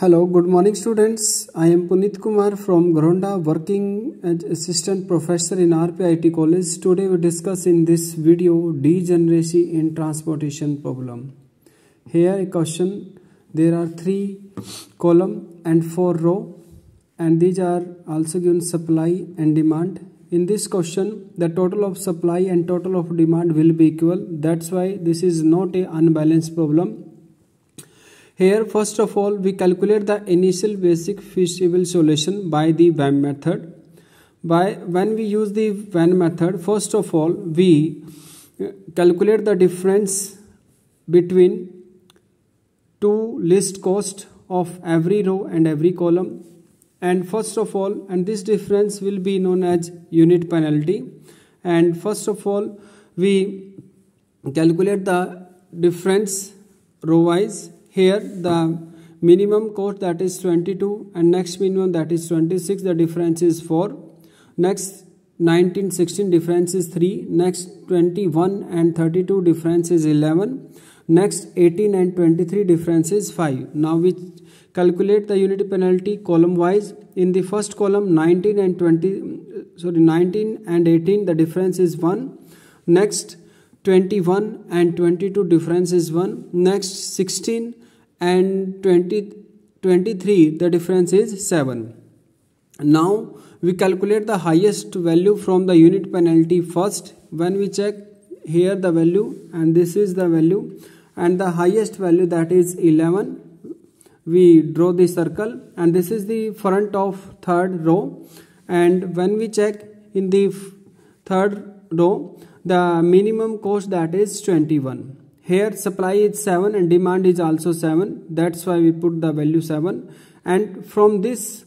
Hello, good morning students. I am Puneet Kumar from Garonda, working as assistant professor in RPIT College. Today we discuss in this video degeneracy in transportation problem. Here a question, there are 3 column and 4 row and these are also given supply and demand. In this question, the total of supply and total of demand will be equal. That's why this is not a unbalanced problem. Here, first of all, we calculate the initial basic feasible solution by the Venn method. When we use the Venn method, first of all, we calculate the difference between two list cost of every row and every column. And first of all, and this difference will be known as unit penalty. And first of all, we calculate the difference row wise. Here the minimum cost, that is 22, and next minimum, that is 26, the difference is 4. Next 19, 16, difference is 3. Next 21 and 32, difference is 11. Next 18 and 23, difference is 5. Now we calculate the unit penalty column wise. In the first column, 19 and 18, the difference is 1. Next 21 and 22, difference is 1. Next 16 and 23, the difference is 7. Now we calculate the highest value from the unit penalty first. When we check here the value, and this is the value, and the highest value, that is 11, we draw the circle, and this is the front of third row. And when we check in the third row, the minimum cost, that is 21. Here supply is 7 and demand is also 7. That's why we put the value 7. And from this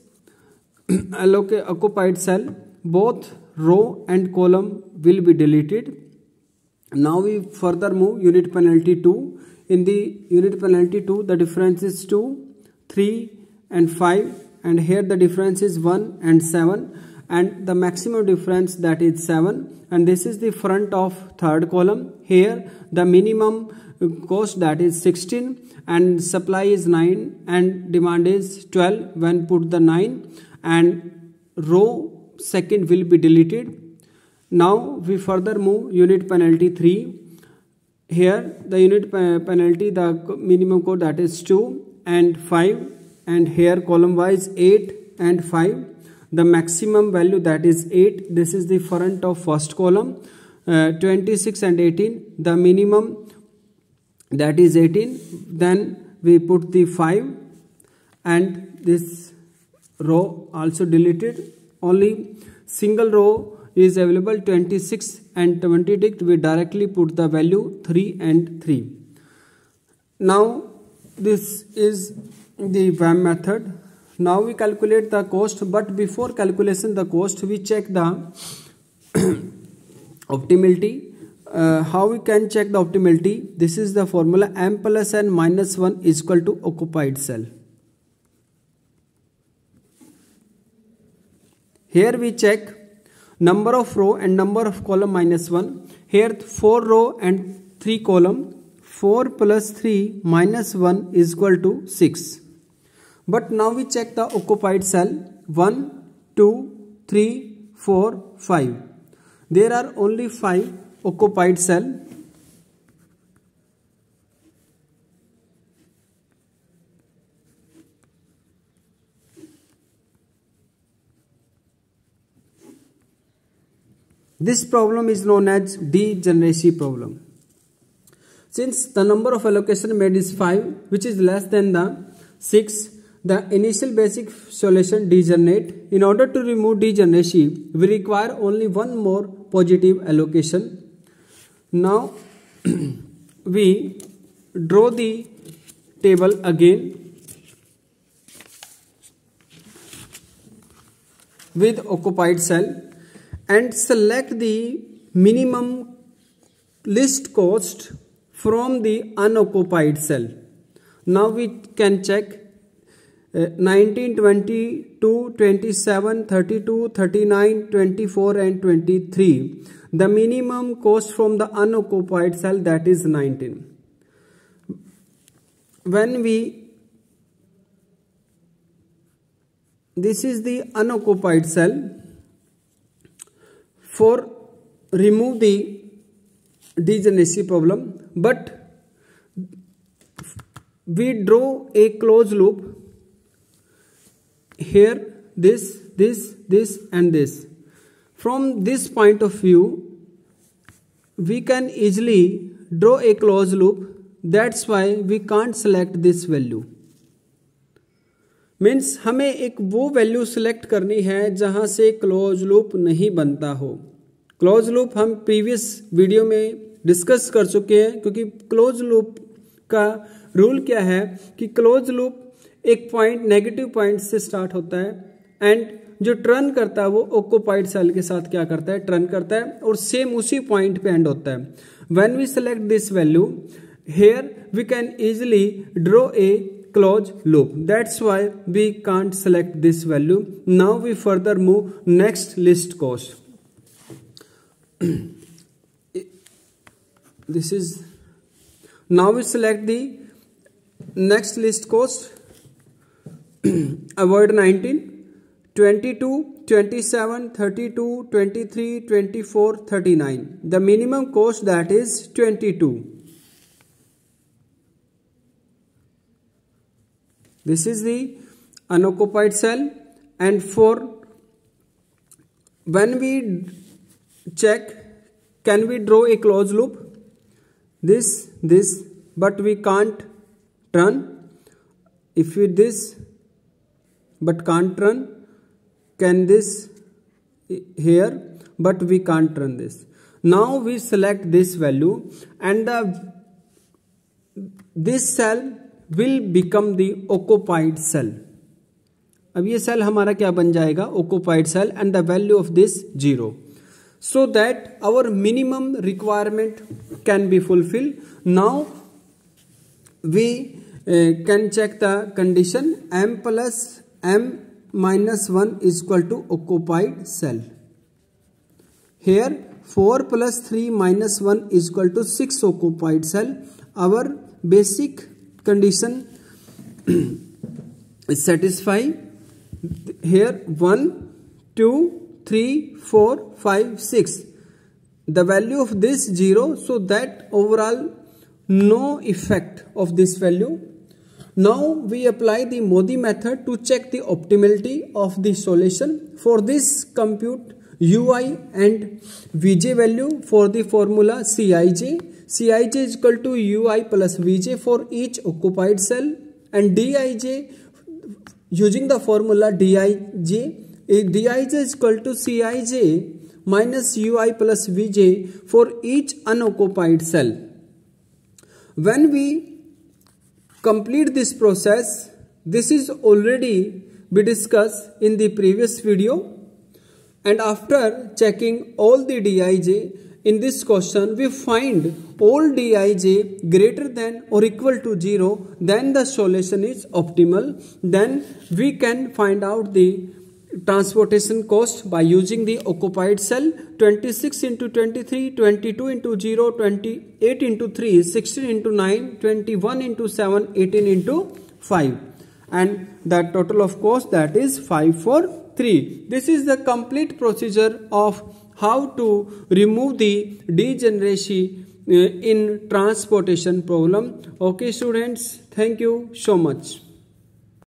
occupied cell, both row and column will be deleted. Now we further move unit penalty 2. In the unit penalty 2, the difference is 2, 3 and 5. And here the difference is 1 and 7. And the maximum difference, that is 7. And this is the front of third column. Here the minimum cost, that is 16, and supply is 9 and demand is 12. When put the 9, and row second will be deleted. Now we further move unit penalty 3. Here the unit penalty, the minimum cost, that is 2 and 5, and here column wise 8 and 5. The maximum value, that is 8. This is the front of first column. 26 and 18, the minimum, that is 18. Then we put the 5, and this row also deleted. Only single row is available, 26 and 26. We directly put the value 3 and 3. Now this is the Venn method. Now we calculate the cost, but before calculation the cost, we check the optimality. How we can check the optimality? This is the formula: m plus n minus 1 is equal to occupied cell. Here we check number of row and number of column minus 1. Here 4 row and 3 column. 4 plus 3 minus 1 is equal to 6. But now we check the occupied cell. 1, 2, 3, 4, 5. There are only 5 occupied cell. This problem is known as degeneracy problem. Since the number of allocation made is 5, which is less than the 6, the initial basic solution degenerate. In order to remove degeneracy, we require only one more positive allocation. Now we draw the table again with occupied cell and select the minimum list cost from the unoccupied cell. Now we can check 19, 22, 27, 32, 39, 24 and 23. The minimum cost from the unoccupied cell, that is 19. When we this is the unoccupied cell. For remove the degeneracy problem, but we draw a closed loop here, this and this. From this point of view, we can easily draw a closed loop. That's why we can't select this value. Means हमें एक वो value select करनी है जहां से close loop नहीं बनता हो. क्लोज लूप हम प्रीवियस वीडियो में डिस्कस कर चुके हैं, क्योंकि क्लोज लूप का रूल क्या है कि क्लोज लूप एक पॉइंट नेगेटिव पॉइंट से स्टार्ट होता है एंड जो टर्न करता है वो ऑक्युपाइड सेल के साथ क्या करता है, टर्न करता है और सेम उसी पॉइंट पे एंड होता है. When we select this value here we can easily draw a closed loop. That's why we can't select this value. Now we further move next list cost. This is, now we select the next list cost. Avoid 19, 22, 27, 32, 23, 24, 39. The minimum cost, that is 22. This is the unoccupied cell, and for when we check, can we draw a closed loop? This, but we can't run. If we this, but can't run. Can this here, but we can't run this. Now we select this value, and this cell will become the occupied cell. अब ये cell हमारा क्या बन जाएगा, occupied cell, and the value of this 0, so that our minimum requirement can be fulfilled. Now we can check the condition m plus m minus 1 is equal to occupied cell. Here 4 plus 3 minus 1 is equal to 6 occupied cell. Our basic condition is satisfied. Here 1, 2, 3, 4, 5, 6. The value of this 0, so that overall no effect of this value. Now we apply the Modi method to check the optimality of the solution. For this, compute Ui and Vj value for the formula Cij. Cij is equal to Ui plus Vj for each occupied cell, and Dij using the formula Dij is equal to Cij minus Ui plus Vj for each unoccupied cell. When we complete this process, this is already we discussed in the previous video, and after checking all the Dij in this question, we find all Dij greater than or equal to 0, then the solution is optimal. Then we can find out the transportation cost by using the occupied cell. 26 into 23, 22 into 0, 28 into 3, 16 into 9, 21 into 7, 18 into 5. And the total of cost, that is 543. This is the complete procedure of how to remove the degeneracy in transportation problem. Okay students, thank you so much.